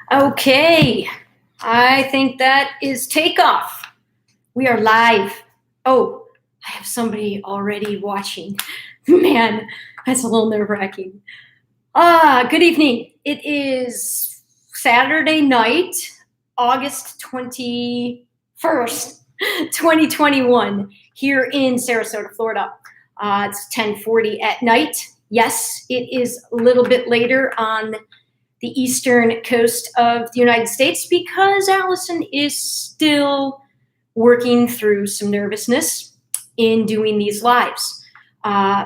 Okay, I think that is takeoff. We are live. Oh, I have somebody already watching. Man, that's a little nerve-wracking. Good evening. It is Saturday night, August 21st, 2021, here in Sarasota, Florida. It's 10:40 at night. Yes, it is a little bit later on the eastern coast of the United States because Alyson is still working through some nervousness in doing these lives.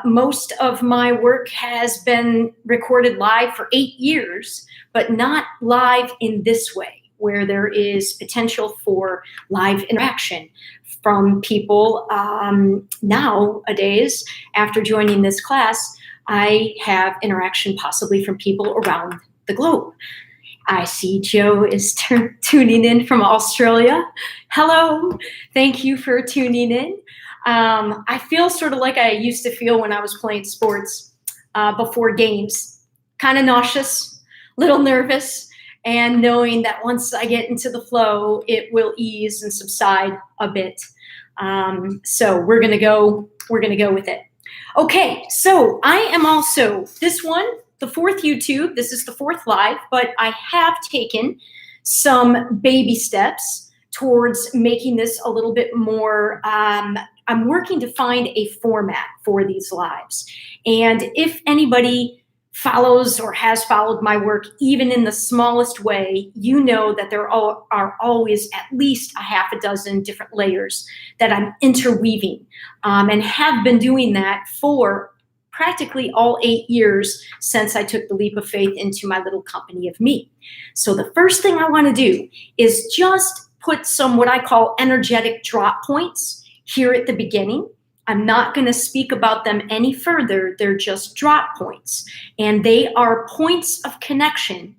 Most of my work has been recorded live for 8 years, but not live in this way, where there is potential for live interaction from people. Nowadays, after joining this class, I have interaction possibly from people around the globe. I see Joe is tuning in from Australia. Hello, thank you for tuning in. I feel sort of like I used to feel when I was playing sports before games, kind of nauseous, little nervous, and knowing that once I get into the flow, it will ease and subside a bit. So we're gonna go with it. Okay, so I am also this one. The fourth YouTube, this is the fourth live, but I have taken some baby steps towards making this a little bit more, I'm working to find a format for these lives. And if anybody follows or has followed my work, even in the smallest way, you know that there are always at least a half a dozen different layers that I'm interweaving, and have been doing that for practically all 8 years since I took the leap of faith into my little company of me. So the first thing I want to do is just put some what I call energetic drop points here at the beginning. I'm not going to speak about them any further. They're just drop points, and they are points of connection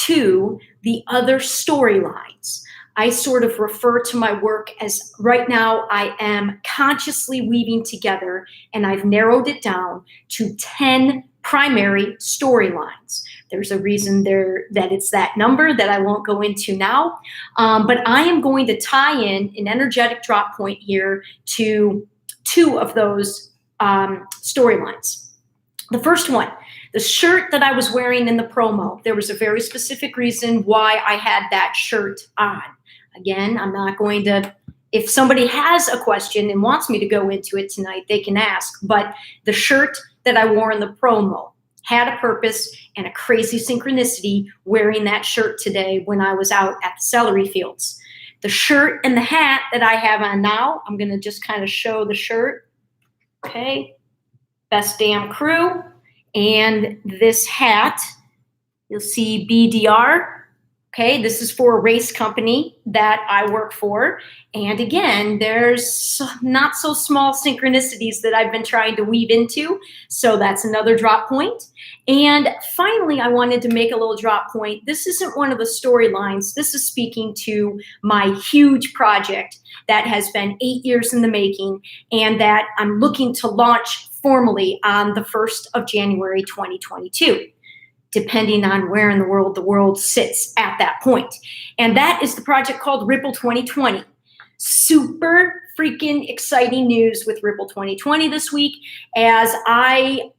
to the other storylines. I sort of refer to my work as right now I am consciously weaving together, and I've narrowed it down to 10 primary storylines. There's a reason there that it's that number that I won't go into now, but I am going to tie in an energetic drop point here to 2 of those storylines. The first one, the shirt that I was wearing in the promo, there was a very specific reason why I had that shirt on. Again, I'm not going to, if somebody has a question and wants me to go into it tonight, they can ask. But the shirt that I wore in the promo had a purpose and a crazy synchronicity wearing that shirt today when I was out at the celery fields. The shirt and the hat that I have on now, I'm going to just kind of show the shirt. Okay. Best Damn Crew. And this hat, you'll see BDR. Okay, this is for a race company that I work for. And again, there's not so small synchronicities that I've been trying to weave into. So that's another drop point. And finally, I wanted to make a little drop point. This isn't one of the storylines. This is speaking to my huge project that has been 8 years in the making and that I'm looking to launch formally on the 1st of January, 2022. Depending on where in the world sits at that point. And that is the project called Ripple 2020. Super freaking exciting news with Ripple 2020 this week, as I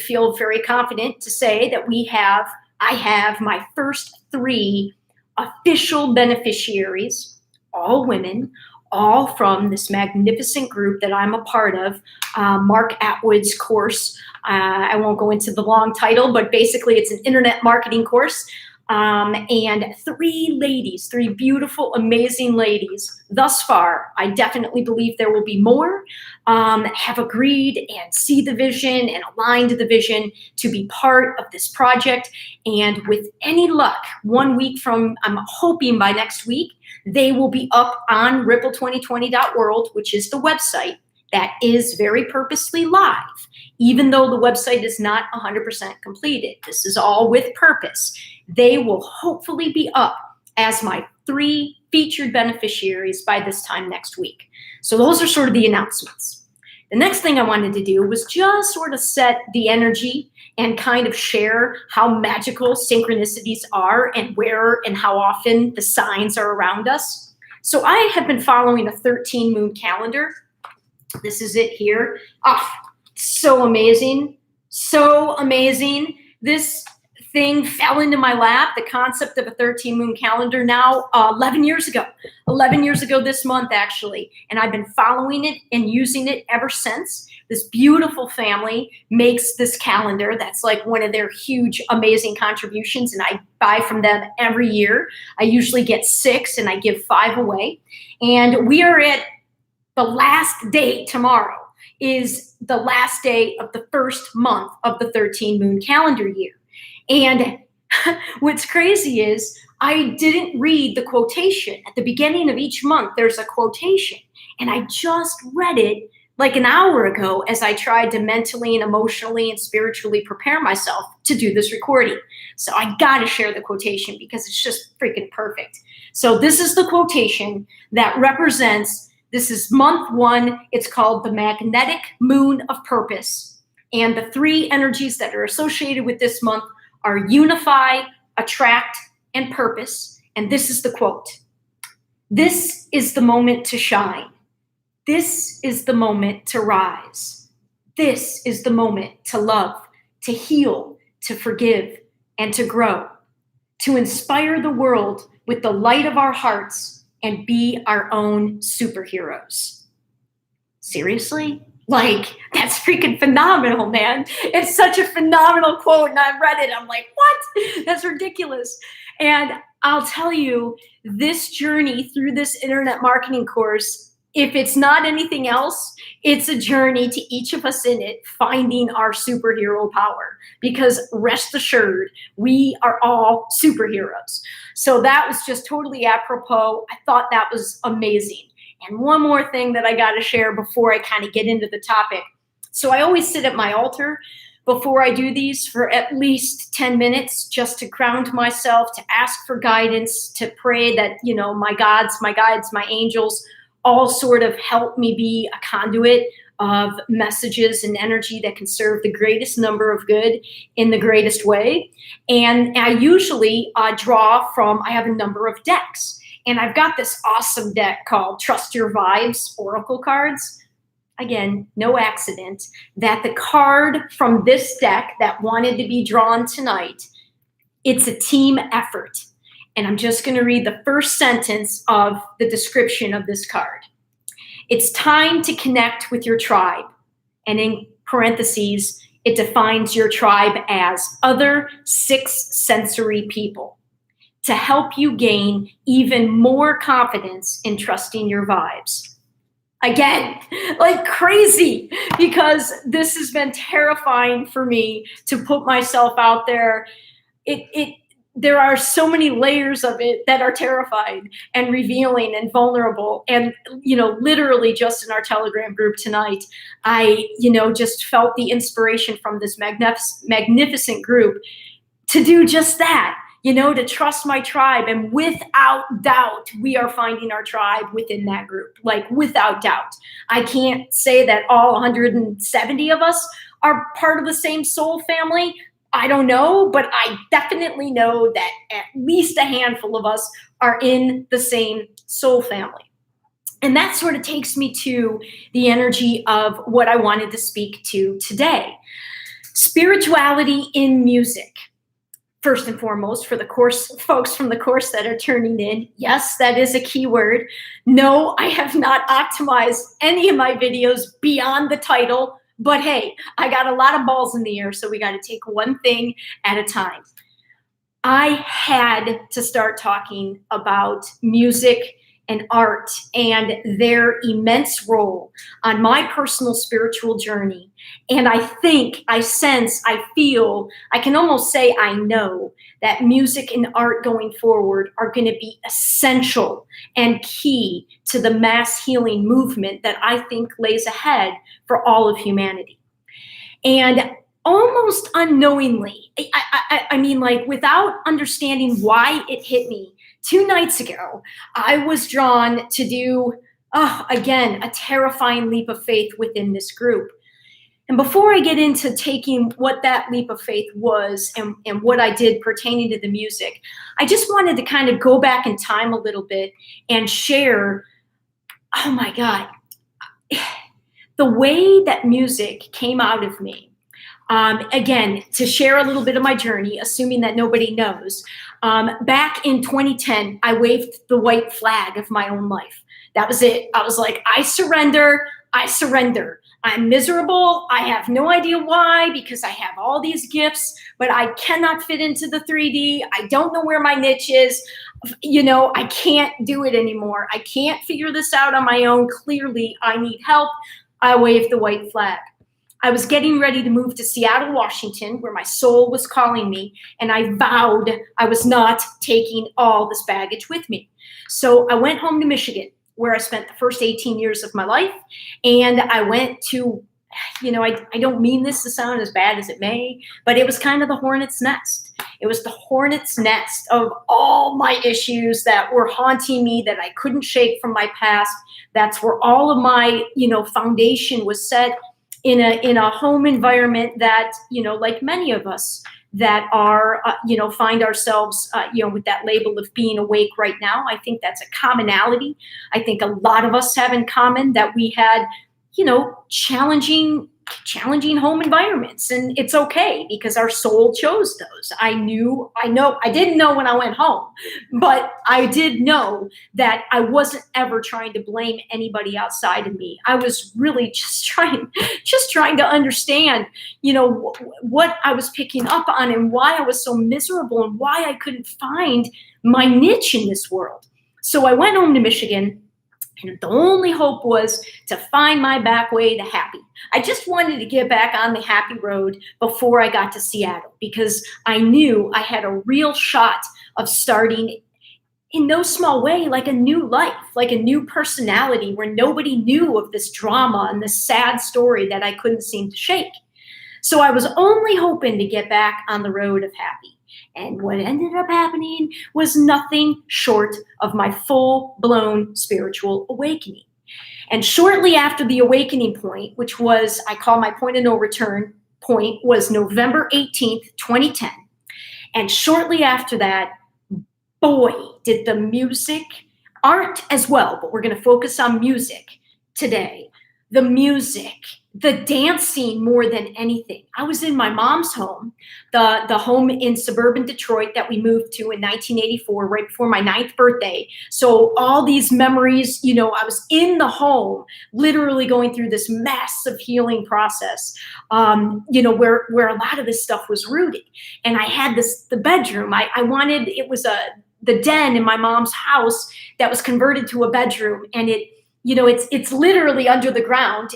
feel very confident to say that I have my first 3 official beneficiaries, all women, all from this magnificent group that I'm a part of, Mark Atwood's course. I won't go into the long title, but basically it's an internet marketing course. And 3 ladies, 3 beautiful, amazing ladies thus far. I definitely believe there will be more, have agreed and see the vision and aligned the vision to be part of this project. And with any luck, 1 week from, I'm hoping by next week, they will be up on ripple2020.world, which is the website that is very purposely live, even though the website is not 100% completed. This is all with purpose. They will hopefully be up as my 3 featured beneficiaries by this time next week. So those are sort of the announcements. The next thing I wanted to do was just sort of set the energy and kind of share how magical synchronicities are and where and how often the signs are around us. So I have been following a 13 moon calendar. This is it here. Oh, so amazing. So amazing. This thing fell into my lap, the concept of a 13 moon calendar now 11 years ago. 11 years ago this month, actually. And I've been following it and using it ever since. This beautiful family makes this calendar. That's like one of their huge, amazing contributions. And I buy from them every year. I usually get 6 and I give 5 away. And we are at the last day. Tomorrow is the last day of the first month of the 13 moon calendar year. And what's crazy is I didn't read the quotation. At the beginning of each month, there's a quotation. And I just read it like an hour ago as I tried to mentally and emotionally and spiritually prepare myself to do this recording. So I got to share the quotation because it's just freaking perfect. So this is the quotation that represents, this is month 1. It's called the magnetic moon of purpose. And the 3 energies that are associated with this month are unify, attract, and purpose. And this is the quote. This is the moment to shine. This is the moment to rise. This is the moment to love, to heal, to forgive, and to grow. To inspire the world with the light of our hearts and be our own superheroes. Seriously? Like, that's freaking phenomenal, man. It's such a phenomenal quote, and I read it. I'm like, what? That's ridiculous. And I'll tell you, this journey through this internet marketing course, if it's not anything else, it's a journey to each of us in it finding our superhero power. Because rest assured, we are all superheroes. So that was just totally apropos. I thought that was amazing. And one more thing that I got to share before I kind of get into the topic. So I always sit at my altar before I do these for at least 10 minutes just to ground myself, to ask for guidance, to pray that, you know, my gods, my guides, my angels all sort of help me be a conduit of messages and energy that can serve the greatest number of good in the greatest way. And I usually draw from, I have a number of decks. And I've got this awesome deck called Trust Your Vibes Oracle cards. Again, no accident that the card from this deck that wanted to be drawn tonight, it's a team effort. And I'm just going to read the first sentence of the description of this card. It's time to connect with your tribe. And in parentheses, it defines your tribe as other 6 sensory people, to help you gain even more confidence in trusting your vibes. Again, like crazy, because this has been terrifying for me to put myself out there. There are so many layers of it that are terrifying and revealing and vulnerable. And, you know, literally just in our Telegram group tonight, I, just felt the inspiration from this magnificent group to do just that. To trust my tribe. And without doubt, we are finding our tribe within that group, like without doubt. I can't say that all 170 of us are part of the same soul family. I don't know, but I definitely know that at least a handful of us are in the same soul family. And that sort of takes me to the energy of what I wanted to speak to today. Spirituality in music. First and foremost, for the course, folks from the course that are turning in, yes, that is a key word. No, I have not optimized any of my videos beyond the title, but hey, I got a lot of balls in the air, so we got to take one thing at a time. I had to start talking about music and art and their immense role on my personal spiritual journey. And I think, I sense, I feel, I can almost say I know that music and art going forward are going to be essential and key to the mass healing movement that I think lays ahead for all of humanity. And almost unknowingly, I mean, like without understanding why it hit me, 2 nights ago, I was drawn to do Oh, again, a terrifying leap of faith within this group. And before I get into taking what that leap of faith was and what I did pertaining to the music, I just wanted to kind of go back in time a little bit and share, oh my God, the way that music came out of me. Again, to share a little bit of my journey, assuming that nobody knows, back in 2010, I waved the white flag of my own life. That was it. I was like, I surrender. I surrender. I'm miserable. I have no idea why, because I have all these gifts, but I cannot fit into the 3D. I don't know where my niche is. I can't do it anymore. I can't figure this out on my own. Clearly, I need help. I waved the white flag. I was getting ready to move to Seattle, Washington, where my soul was calling me, and I vowed I was not taking all this baggage with me. So I went home to Michigan, where I spent the first 18 years of my life, and I went to, I don't mean this to sound as bad as it may, but it was kind of the hornet's nest. It was the hornet's nest of all my issues that were haunting me, that I couldn't shake from my past. That's where all of my, foundation was set in a home environment that, like many of us that are, find ourselves, with that label of being awake right now. I think that's a commonality. I think a lot of us have in common that we had, challenging home environments, and it's okay because our soul chose those. I didn't know when I went home, but I did know that I wasn't ever trying to blame anybody outside of me. I was really just trying to understand, what I was picking up on and why I was so miserable and why I couldn't find my niche in this world. So I went home to Michigan. And the only hope was to find my back way to happy. I just wanted to get back on the happy road before I got to Seattle, because I knew I had a real shot of starting in no small way, like a new life, like a new personality where nobody knew of this drama and this sad story that I couldn't seem to shake. So I was only hoping to get back on the road of happy. And what ended up happening was nothing short of my full-blown spiritual awakening. And shortly after the awakening point, which was, I call my point of no return point, was November 18th, 2010. And shortly after that, boy, did the music, art as well, but we're going to focus on music today. The music, the dancing more than anything. I was in my mom's home, the home in suburban Detroit that we moved to in 1984, right before my 9th birthday. So all these memories, I was in the home, literally going through this massive healing process, where a lot of this stuff was rooted. And I had the bedroom. It was the den in my mom's house that was converted to a bedroom, and it's literally under the ground.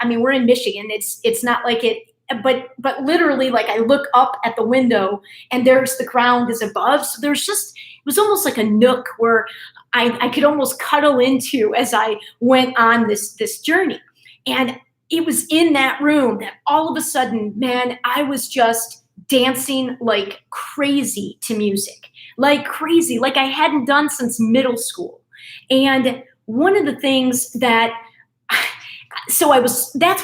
We're in Michigan. It's not like it, but literally, like, I look up at the window and there's the ground is above. So it was almost like a nook where I could almost cuddle into as I went on this journey. And it was in that room that all of a sudden, man, I was just dancing like crazy to music, like crazy, like I hadn't done since middle school. And one of the things that's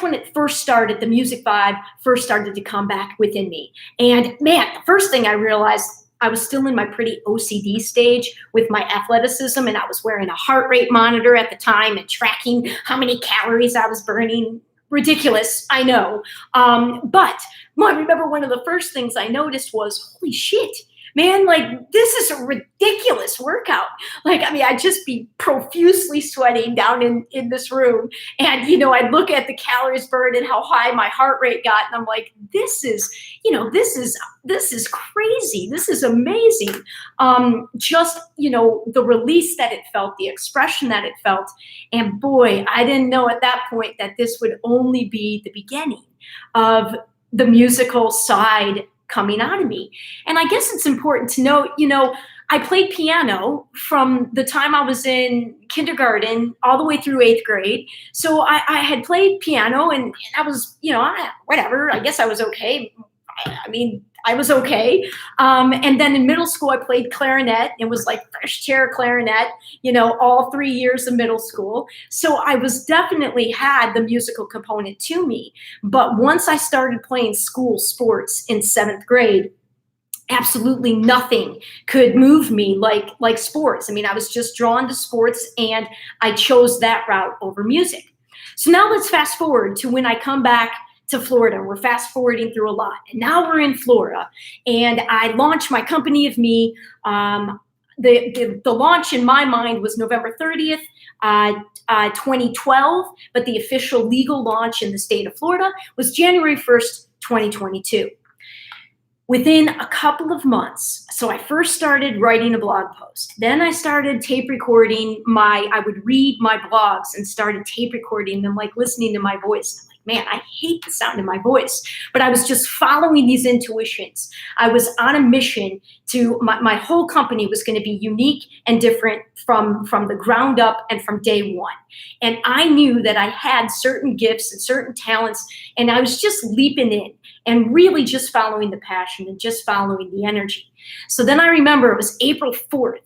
when it first started, the music vibe first started to come back within me. And man, the first thing I realized, I was still in my pretty OCD stage with my athleticism, and I was wearing a heart rate monitor at the time and tracking how many calories I was burning. Ridiculous, I know. But I remember one of the first things I noticed was, holy shit, man, like, this is a ridiculous workout. Like, I'd just be profusely sweating down in this room. And, I'd look at the calories burned and how high my heart rate got. And I'm like, this is crazy. This is amazing. The release that it felt, the expression that it felt. And boy, I didn't know at that point that this would only be the beginning of the musical side coming out of me. And I guess it's important to note, I played piano from the time I was in kindergarten all the way through 8th grade. So I had played piano, and I was, whatever, I guess I was okay. I was okay. And then in middle school, I played clarinet. It was like fresh chair clarinet, all 3 years of middle school. So I was definitely had the musical component to me. But once I started playing school sports in 7th grade, absolutely nothing could move me like sports. I mean, I was just drawn to sports, and I chose that route over music. So now let's fast forward to when I come back to Florida. We're fast forwarding through a lot. And now we're in Florida, and I launched my company of me. The launch in my mind was November 30th, 2012, but the official legal launch in the state of Florida was January 1st, 2022. Within a couple of months, so I first started writing a blog post. Then I started tape recording I would read my blogs and started tape recording them, like listening to my voice. I'm like, man, I hate the sound of my voice. But I was just following these intuitions. I was on a mission to, my whole company was going to be unique and different from the ground up and from day one. And I knew that I had certain gifts and certain talents, and I was just leaping in and really just following the passion and just following the energy. So then I remember it was April 4th,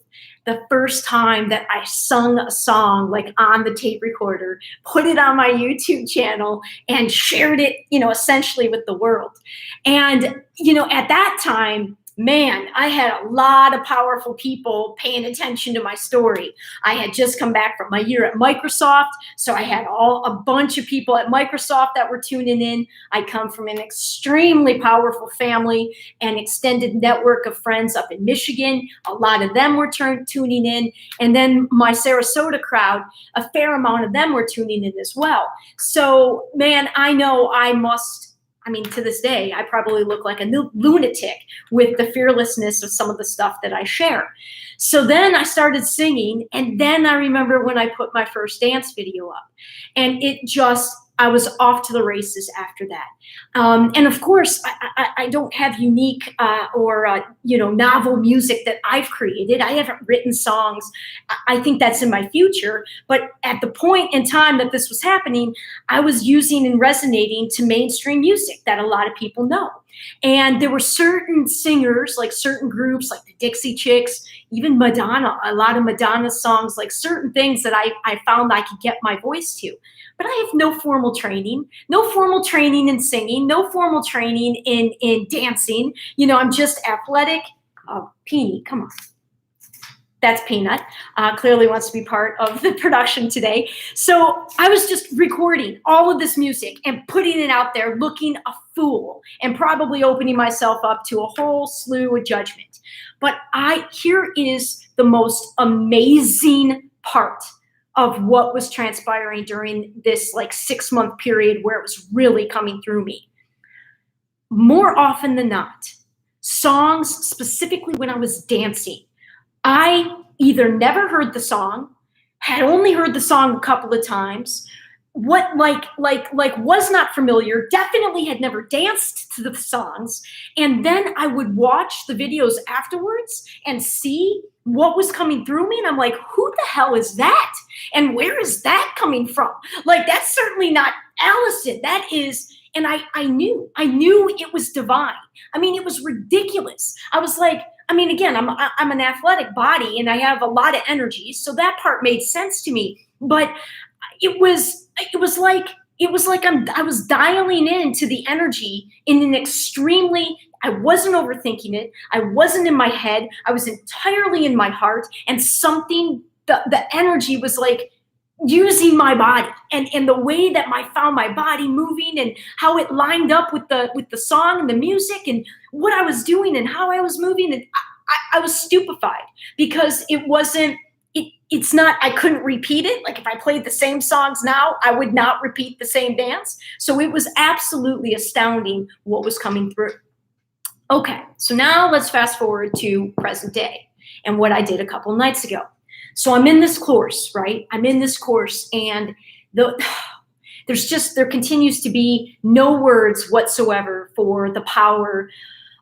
the first time that I sung a song like on the tape recorder, put it on my YouTube channel, and shared it, essentially with the world. And, at that time, man, I had a lot of powerful people paying attention to my story. I had just come back from my year at Microsoft, so I had a bunch of people at Microsoft that were tuning in. I come from an extremely powerful family and extended network of friends up in Michigan. A lot of them were tuning in. And then my Sarasota crowd, a fair amount of them were tuning in as well. So, man, I know to this day, I probably look like a lunatic with the fearlessness of some of the stuff that I share. So then I started singing, and then I remember when I put my first dance video up, and I was off to the races after that. And of course, I don't have unique or novel music that I've created. I haven't written songs. I think that's in my future. But at the point in time that this was happening, I was using and resonating to mainstream music that a lot of people know. And there were certain singers, like certain groups, like the Dixie Chicks, even Madonna, a lot of Madonna songs, like certain things that I found I could get my voice to. But I have no formal training in singing, no formal training in dancing. I'm just athletic. Oh, Peony, come on. That's Peanut. Clearly wants to be part of the production today. So I was just recording all of this music and putting it out there, looking a fool, and probably opening myself up to a whole slew of judgment. But here is the most amazing part of what was transpiring during this 6-month period where it was really coming through me. More often than not, songs, specifically when I was dancing, I either never heard the song, had only heard the song a couple of times, was not familiar, definitely had never danced to the songs, and then I would watch the videos afterwards and see what was coming through me, and I'm like, who the hell is that? And where is that coming from? That's certainly not Alyson. That is, and I knew it was divine. It was ridiculous. I was like, again, I'm an athletic body and I have a lot of energy, so that part made sense to me. But it was like I was dialing into the energy in an extremely. I wasn't overthinking it. I wasn't in my head. I was entirely in my heart, and the energy was like using my body and the way that I found my body moving and how it lined up with the song and the music and what I was doing and how I was moving. And I was stupefied because it's not, I couldn't repeat it. Like if I played the same songs now, I would not repeat the same dance. So it was absolutely astounding what was coming through. Okay, so now let's fast forward to present day and what I did a couple nights ago. So I'm in this course, right? I'm in this course, and there continues to be no words whatsoever for the power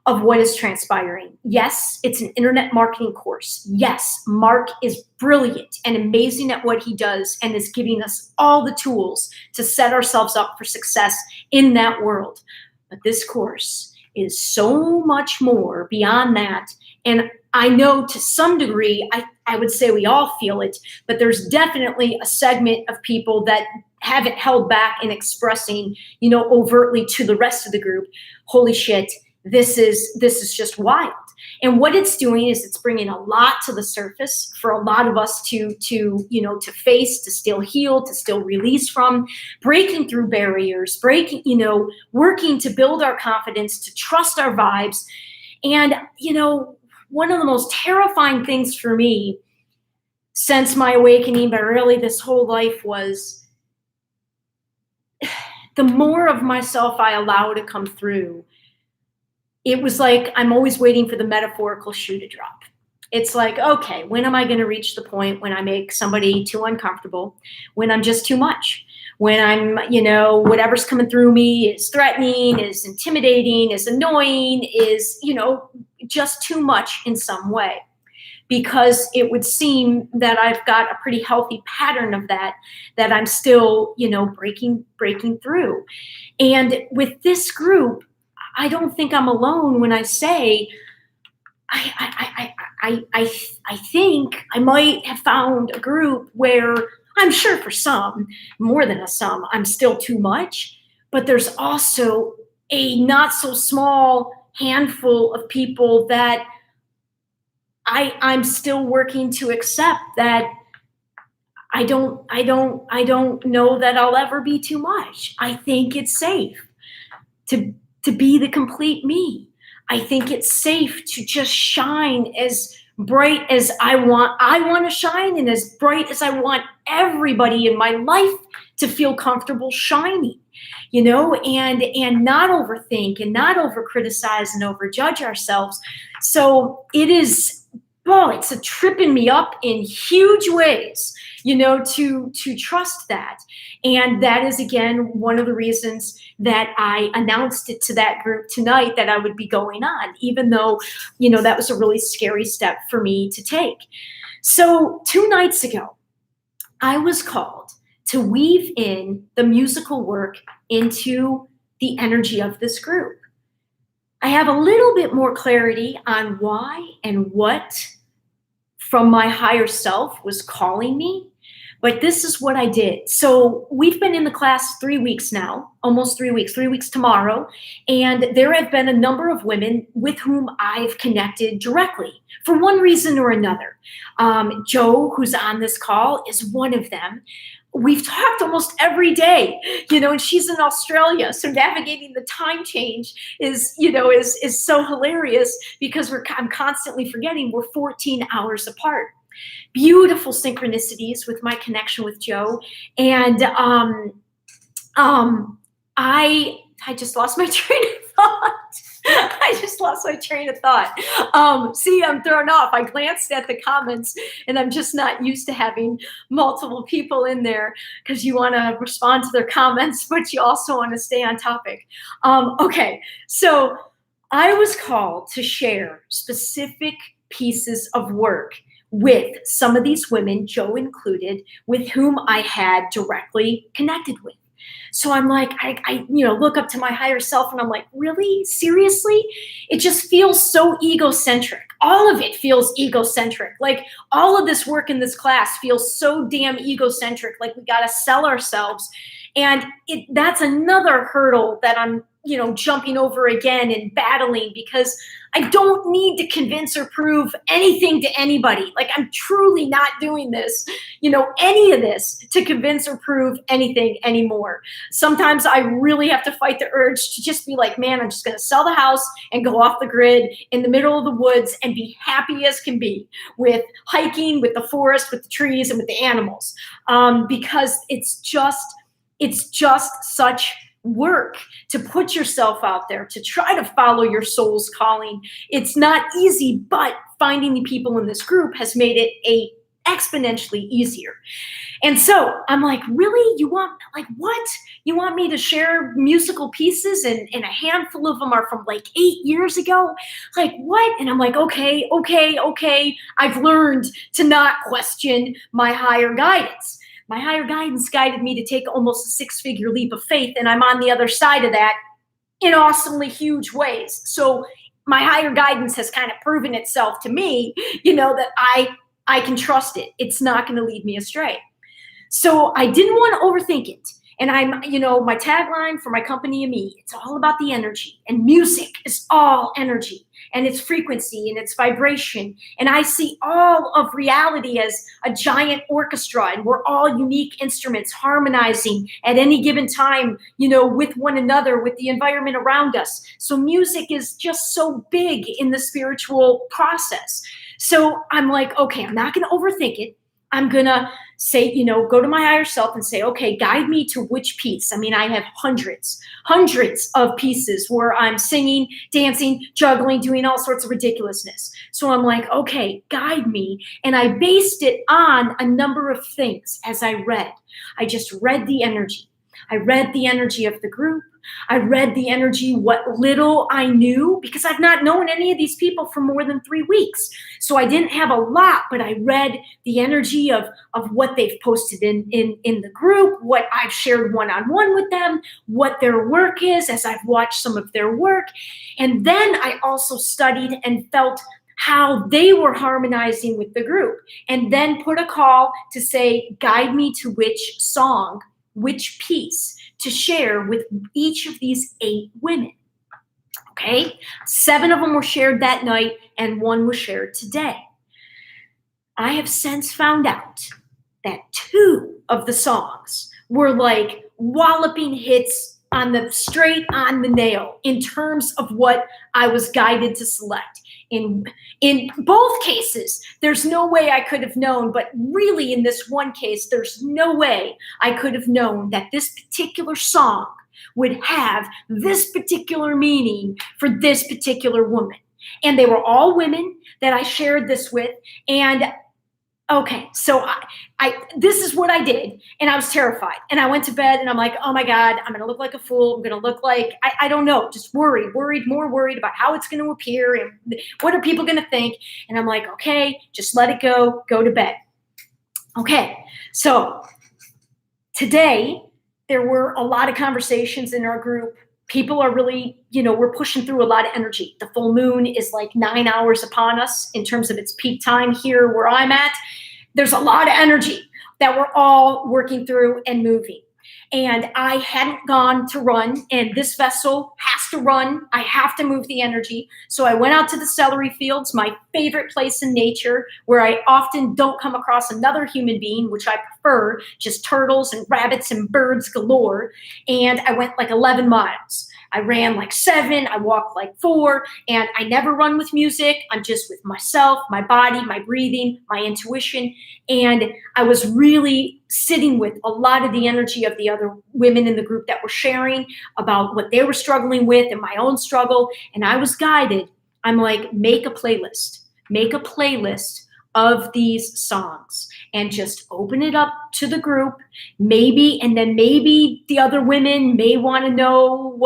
of what is transpiring. Yes, it's an internet marketing course. Yes, Mark is brilliant and amazing at what he does and is giving us all the tools to set ourselves up for success in that world. But this course is so much more beyond that. And I know to some degree, I would say we all feel it, but there's definitely a segment of people that haven't held back in expressing, overtly to the rest of the group, holy shit, this is just wild. And what it's doing is it's bringing a lot to the surface for a lot of us to face, to still heal, to still release from, breaking through barriers, working to build our confidence, to trust our vibes. And, one of the most terrifying things for me since my awakening, but really this whole life, was the more of myself I allow to come through. It was like I'm always waiting for the metaphorical shoe to drop. It's like, okay, when am I going to reach the point when I make somebody too uncomfortable, when I'm just too much, when I'm, whatever's coming through me is threatening, is intimidating, is annoying, is, just too much in some way. Because it would seem that I've got a pretty healthy pattern of that I'm still, breaking through. And with this group, I don't think I'm alone when I say, I think I might have found a group where I'm sure for some, more than a some, I'm still too much, but there's also a not so small handful of people that I'm still working to accept that I don't know that I'll ever be too much. I think it's safe to be the complete me. I think it's safe to just shine as bright as I want to shine, and as bright as I want everybody in my life to feel comfortable shining, and not overthink and not over criticize and over judge ourselves. So it's a tripping me up in huge ways, to trust that. And that is, again, one of the reasons that I announced it to that group tonight that I would be going on, even though, that was a really scary step for me to take. So 2 nights ago, I was called to weave in the musical work into the energy of this group. I have a little bit more clarity on why and what from my higher self was calling me, but this is what I did. So we've been in the class 3 weeks now, almost 3 weeks tomorrow, and there have been a number of women with whom I've connected directly for one reason or another. Jo, who's on this call, is one of them. We've talked almost every day, and she's in Australia. So navigating the time change is so hilarious because I'm constantly forgetting we're 14 hours apart. Beautiful synchronicities with my connection with Jo. And I just lost my train of thought. See, I'm thrown off. I glanced at the comments and I'm just not used to having multiple people in there because you want to respond to their comments, but you also want to stay on topic. Okay, so I was called to share specific pieces of work with some of these women, Jo included, with whom I had directly connected with. So I'm like, I look up to my higher self and I'm like, really? Seriously? It just feels so egocentric. All of it feels egocentric. Like all of this work in this class feels so damn egocentric. Like we got to sell ourselves. And that's another hurdle that I'm, jumping over again and battling because I don't need to convince or prove anything to anybody. Like I'm truly not doing this, any of this to convince or prove anything anymore. Sometimes I really have to fight the urge to just be like, man, I'm just going to sell the house and go off the grid in the middle of the woods and be happy as can be with hiking, with the forest, with the trees, and with the animals. Because it's just such work to put yourself out there, to try to follow your soul's calling. It's not easy, but finding the people in this group has made it exponentially easier. And so I'm like, really? You want me to share musical pieces and a handful of them are from like 8 years ago? Like what? And I'm like, okay. I've learned to not question my higher guidance. My higher guidance guided me to take almost a 6-figure leap of faith, and I'm on the other side of that in awesomely huge ways. So my higher guidance has kind of proven itself to me, that I can trust it. It's not going to lead me astray. So I didn't want to overthink it. And my tagline for my company and me, it's all about the energy. And music is all energy. And it's frequency and it's vibration. And I see all of reality as a giant orchestra. And we're all unique instruments harmonizing at any given time, with one another, with the environment around us. So music is just so big in the spiritual process. So I'm like, okay, I'm not going to overthink it. I'm going to say, go to my higher self and say, okay, guide me to which piece. I mean, I have hundreds of pieces where I'm singing, dancing, juggling, doing all sorts of ridiculousness. So I'm like, okay, guide me. And I based it on a number of things as I read. I just read the energy. I read the energy of the group. I read the energy, what little I knew, because I've not known any of these people for more than 3 weeks. So I didn't have a lot, but I read the energy of what they've posted in the group, what I've shared one-on-one with them, what their work is as I've watched some of their work. And then I also studied and felt how they were harmonizing with the group, and then put a call to say, guide me to which song, which piece to share with each of these 8 women. Okay? 7 of them were shared that night and 1 was shared today. I have since found out that 2 of the songs were like walloping hits straight on the nail in terms of what I was guided to select. In both cases, there's no way I could have known, but really in this one case, there's no way I could have known that this particular song would have this particular meaning for this particular woman. And they were all women that I shared this with. And okay, so this is what I did, and I was terrified. And I went to bed, and I'm like, oh my God, I'm going to look like a fool. I'm going to look like, I don't know, just more worried about how it's going to appear and what are people going to think. And I'm like, okay, just let it go to bed. Okay, so today there were a lot of conversations in our group. People are really, we're pushing through a lot of energy. The full moon is like 9 hours upon us in terms of its peak time here where I'm at. There's a lot of energy that we're all working through and moving. And I hadn't gone to run, and this vessel has to run. I have to move the energy. So I went out to the celery fields, my favorite place in nature, where I often don't come across another human being, which I prefer, just turtles and rabbits and birds galore. And I went like 11 miles. I ran like 7, I walked like 4, and I never run with music. I'm just with myself, my body, my breathing, my intuition. And I was really sitting with a lot of the energy of the other women in the group that were sharing about what they were struggling with and my own struggle. And I was guided. I'm like, make a playlist of these songs and just open it up to the group. Maybe the other women may want to know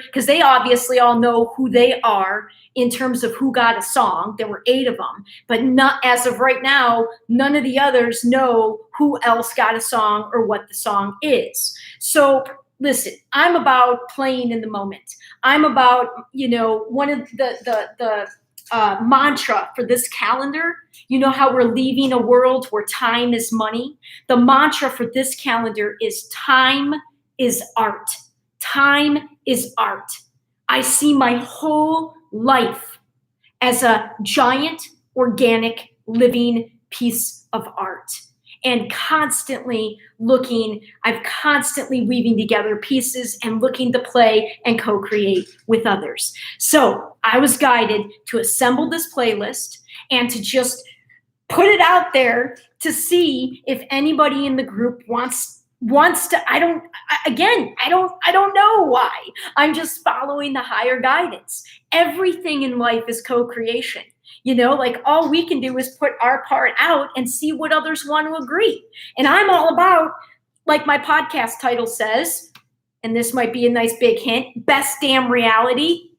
because they obviously all know who they are in terms of who got a song. There were 8 of them, but not as of right now, none of the others know who else got a song or what the song is. So listen, I'm about playing in the moment. I'm about, one of the mantra for this calendar. You know how we're leaving a world where time is money? The mantra for this calendar is time is art. Time is art. I see my whole life as a giant, organic, living piece of art. And constantly I'm constantly weaving together pieces and looking to play and co-create with others. So I was guided to assemble this playlist and to just put it out there to see if anybody in the group wants to. I don't know why. I'm just following the higher guidance. Everything in life is co-creation. Like all we can do is put our part out and see what others want to agree. And I'm all about, like my podcast title says, and this might be a nice big hint, Best Damn Reality.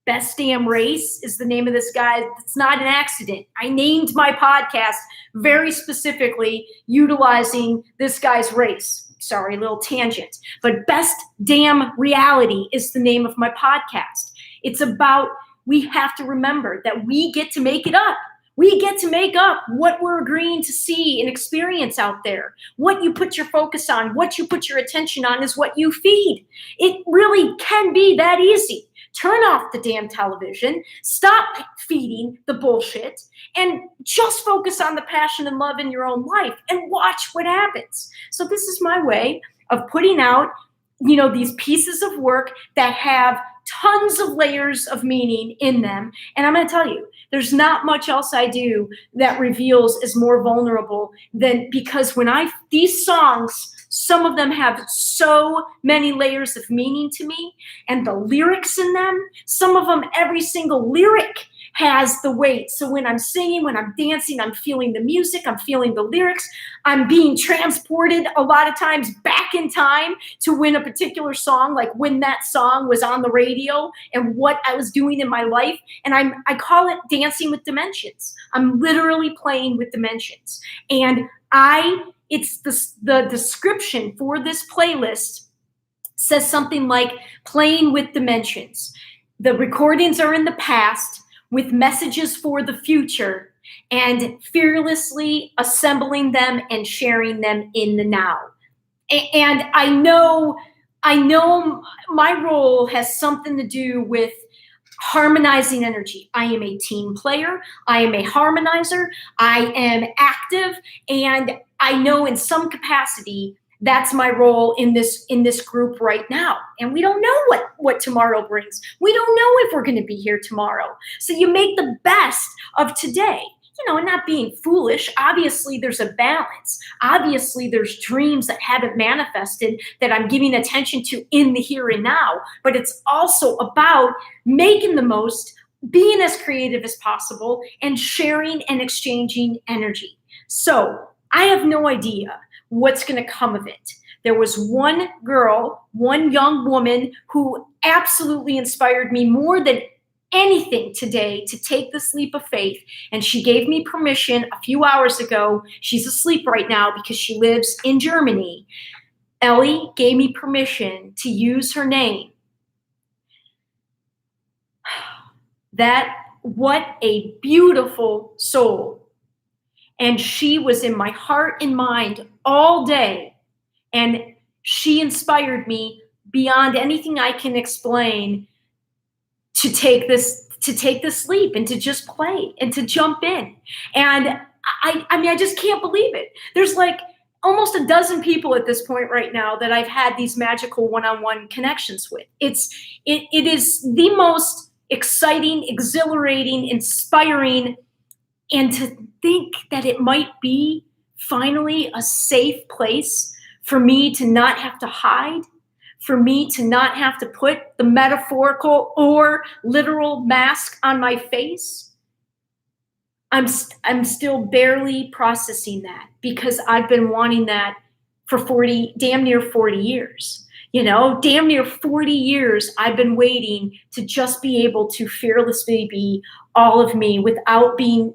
Best Damn Race is the name of this guy. It's not an accident. I named my podcast very specifically utilizing this guy's race. sorry, little tangent, but Best Damn Reality is the name of my podcast. It's about, we have to remember that we get to make it up. We get to make up what we're agreeing to see and experience out there. What you put your focus on, what you put your attention on is what you feed. It really can be that easy. Turn off the damn television, stop feeding the bullshit, and just focus on the passion and love in your own life and watch what happens. So this is my way of putting out, these pieces of work that have tons of layers of meaning in them. And I'm going to tell you, there's not much else I do that reveals is more vulnerable than, because these songs, some of them have so many layers of meaning to me, and the lyrics in them, some of them, every single lyric has the weight. So when I'm singing, when I'm dancing, I'm feeling the music, I'm feeling the lyrics, I'm being transported a lot of times back in time to when a particular song, like when that song was on the radio and what I was doing in my life. And I call it dancing with dimensions. I'm literally playing with dimensions. And it's the description for this playlist says something like playing with dimensions. The recordings are in the past with messages for the future, and fearlessly assembling them and sharing them in the now. And I know my role has something to do with harmonizing energy. I am a team player. I am a harmonizer. I am active. And I know in some capacity, that's my role in this group right now. And we don't know what tomorrow brings. We don't know if we're going to be here tomorrow. So you make the best of today, and not being foolish. Obviously, there's a balance. Obviously, there's dreams that haven't manifested that I'm giving attention to in the here and now. But it's also about making the most, being as creative as possible, and sharing and exchanging energy. So I have no idea what's going to come of it. There was one girl, one young woman who absolutely inspired me more than anything today to take this leap of faith. And she gave me permission a few hours ago. She's asleep right now because she lives in Germany. Ellie gave me permission to use her name. What a beautiful soul. And she was in my heart and mind all day. And she inspired me beyond anything I can explain to take this leap and to just play and to jump in. And I just can't believe it. There's like almost a dozen people at this point right now that I've had these magical one-on-one connections with. It is the most exciting, exhilarating, inspiring, and to think that it might be finally a safe place for me to not have to hide, for me to not have to put the metaphorical or literal mask on my face. I'm still barely processing that, because I've been wanting that for damn near 40 years. Damn near 40 years I've been waiting to just be able to fearlessly be all of me without being,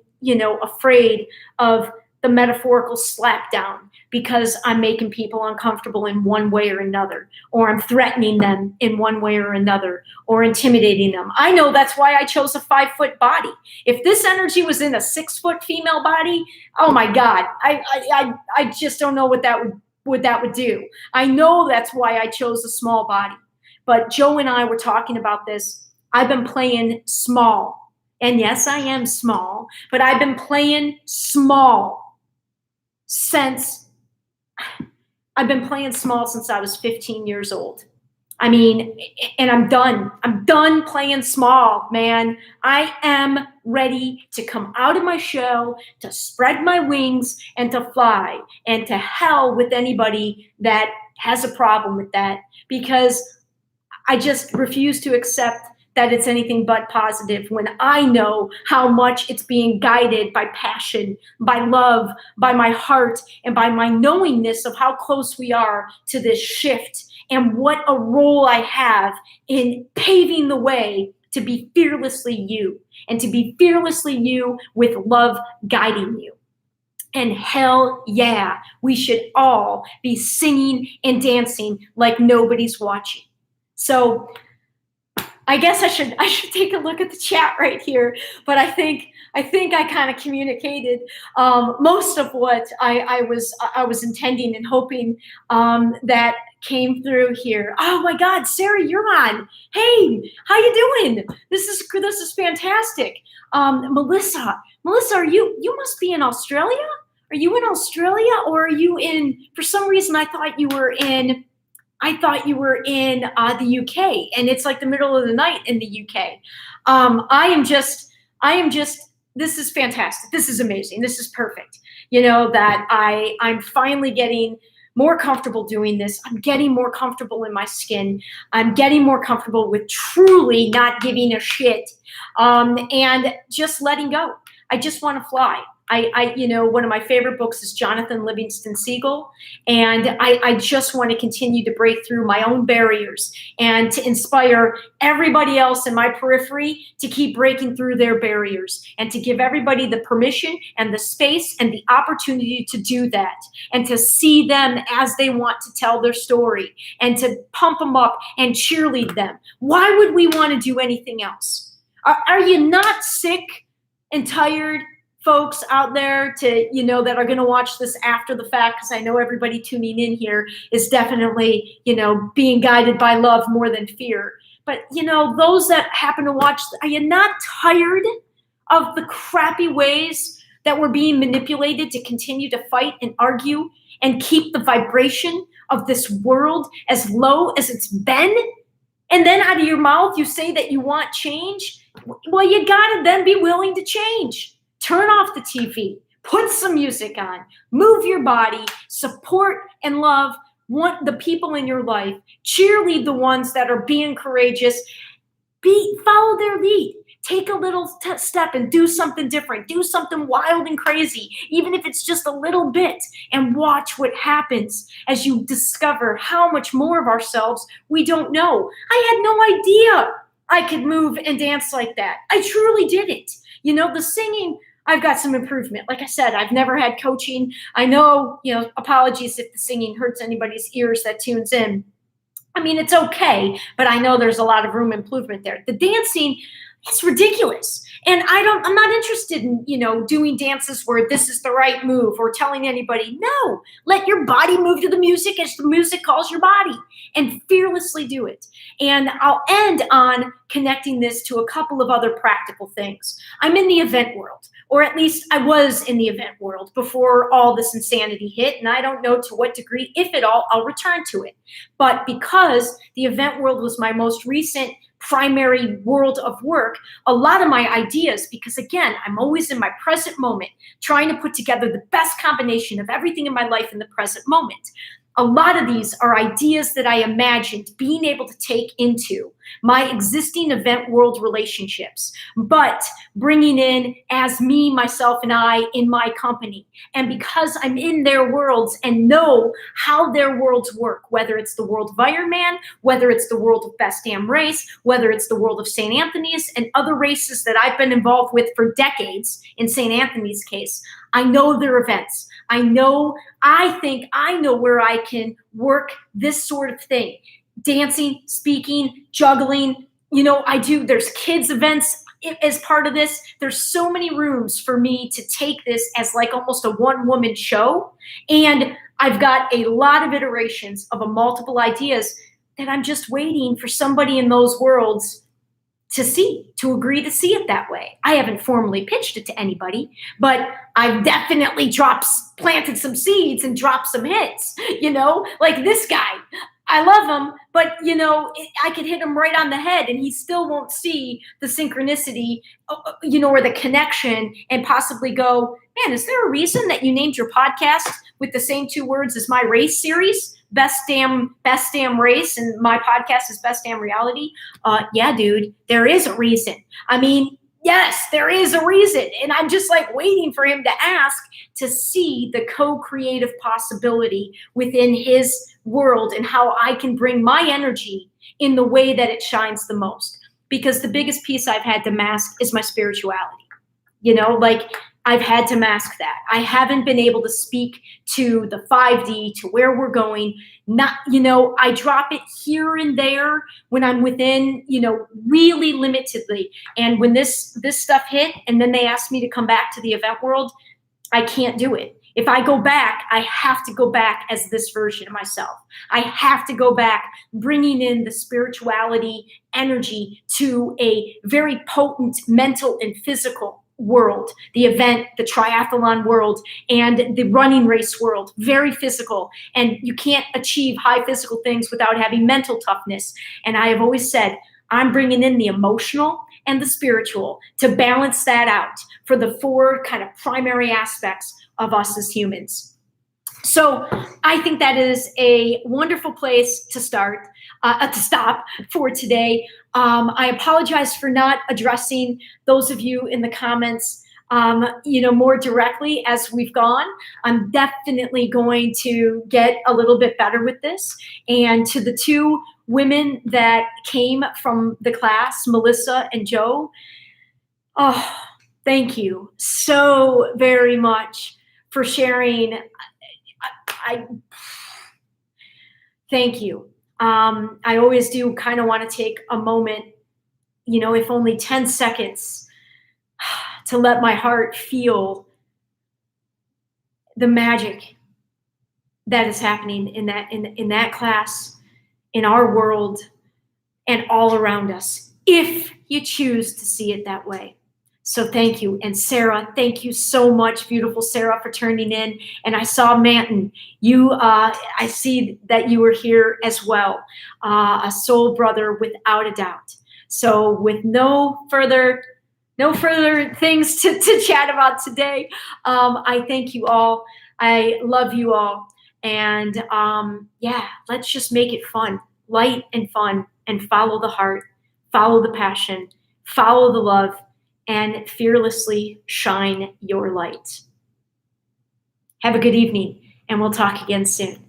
afraid of the metaphorical slap down because I'm making people uncomfortable in one way or another, or I'm threatening them in one way or another, or intimidating them. I know that's why I chose a 5-foot body. If this energy was in a 6-foot female body, oh my God, I just don't know what that would do. I know that's why I chose a small body. But Joe and I were talking about this. I've been playing small. And yes, I am small, but I've been playing small since I was 15 years old. I mean, and I'm done. I'm done playing small, man. I am ready to come out of my shell, to spread my wings, and to fly. And to hell with anybody that has a problem with that, because I just refuse to accept that it's anything but positive when I know how much it's being guided by passion, by love, by my heart, and by my knowingness of how close we are to this shift, and what a role I have in paving the way to be fearlessly you, and to be fearlessly you with love guiding you. And hell yeah, we should all be singing and dancing like nobody's watching. So I guess I should take a look at the chat right here, but I think I kind of communicated most of what I was intending and hoping that came through here. Oh my God, Sarah, you're on. Hey, how you doing? This is fantastic. Melissa, are you must be in Australia? Are you in Australia, or are you in? For some reason, I thought you were in the UK, and it's like the middle of the night in the UK. I am just, this is fantastic. This is amazing. This is perfect. That I'm finally getting more comfortable doing this. I'm getting more comfortable in my skin. I'm getting more comfortable with truly not giving a shit, and just letting go. I just want to fly. One of my favorite books is Jonathan Livingston Seagull, and I just want to continue to break through my own barriers and to inspire everybody else in my periphery to keep breaking through their barriers, and to give everybody the permission and the space and the opportunity to do that, and to see them as they want to tell their story, and to pump them up and cheerlead them. Why would we want to do anything else? Are you not sick and tired, folks out there, that are going to watch this after the fact? Because I know everybody tuning in here is definitely, being guided by love more than fear. But, those that happen to watch, are you not tired of the crappy ways that we're being manipulated to continue to fight and argue and keep the vibration of this world as low as it's been? And then out of your mouth, you say that you want change. Well, you got to then be willing to change. Turn off the TV, put some music on, move your body, support and love the people in your life, cheerlead the ones that are being courageous, follow their lead, take a little step and do something different, do something wild and crazy, even if it's just a little bit, and watch what happens as you discover how much more of ourselves we don't know. I had no idea I could move and dance like that. I truly didn't. The singing, I've got some improvement. Like I said, I've never had coaching. I know, apologies if the singing hurts anybody's ears that tunes in. I mean, it's okay, but I know there's a lot of room improvement there. The dancing, it's ridiculous. And I'm not interested in, doing dances where this is the right move or telling anybody, no, let your body move to the music as the music calls your body, and fearlessly do it. And I'll end on connecting this to a couple of other practical things. I'm in the event world, or at least I was in the event world before all this insanity hit. And I don't know to what degree, if at all, I'll return to it. But because the event world was my most recent primary world of work, a lot of my ideas, because again, I'm always in my present moment, trying to put together the best combination of everything in my life in the present moment. A lot of these are ideas that I imagined being able to take into my existing event world relationships, but bringing in as me, myself, and I in my company. And because I'm in their worlds and know how their worlds work, whether it's the world of Iron Man, whether it's the world of Best Damn Race, whether it's the world of St. Anthony's and other races that I've been involved with for decades, in St. Anthony's case, I know their events. I think I know where I can work this sort of thing. Dancing, speaking, juggling, there's kids events as part of this. There's so many rooms for me to take this as like almost a one-woman show. And I've got a lot of iterations of multiple ideas that I'm just waiting for somebody in those worlds to agree to see it that way. I haven't formally pitched it to anybody, but I've definitely planted some seeds and dropped some hits, like this guy. I love him, but I could hit him right on the head and he still won't see the synchronicity, or the connection, and possibly go, man, is there a reason that you named your podcast with the same two words as my race series? Best damn race, and my podcast is Best Damn Reality. Yeah, dude, there is a reason. I mean, yes, there is a reason. And I'm just like waiting for him to ask to see the co-creative possibility within his world and how I can bring my energy in the way that it shines the most. Because the biggest piece I've had to mask is my spirituality. I've had to mask that. I haven't been able to speak to the 5D, to where we're going. Not, I drop it here and there when I'm within, really limitedly. And when this stuff hit, and then they asked me to come back to the event world, I can't do it. If I go back, I have to go back as this version of myself. I have to go back bringing in the spirituality energy to a very potent mental and physical world, the event, the triathlon world, and the running race world, very physical. And you can't achieve high physical things without having mental toughness. And I have always said, I'm bringing in the emotional and the spiritual to balance that out for the 4 kind of primary aspects of us as humans. So I think that is a wonderful place to stop for today. I apologize for not addressing those of you in the comments, more directly as we've gone. I'm definitely going to get a little bit better with this. And to the 2 women that came from the class, Melissa and Joe, oh, thank you so very much for sharing. Thank you. I always do kind of want to take a moment, if only 10 seconds, to let my heart feel the magic that is happening in that class, in our world, and all around us, if you choose to see it that way. So thank you. And Sarah, thank you so much, beautiful Sarah, for turning in. And I saw Manton. I see that you were here as well. A soul brother without a doubt. So with no further things to chat about today, I thank you all. I love you all. And let's just make it fun, light and fun, and follow the heart, follow the passion, follow the love, and fearlessly shine your light. Have a good evening, and we'll talk again soon.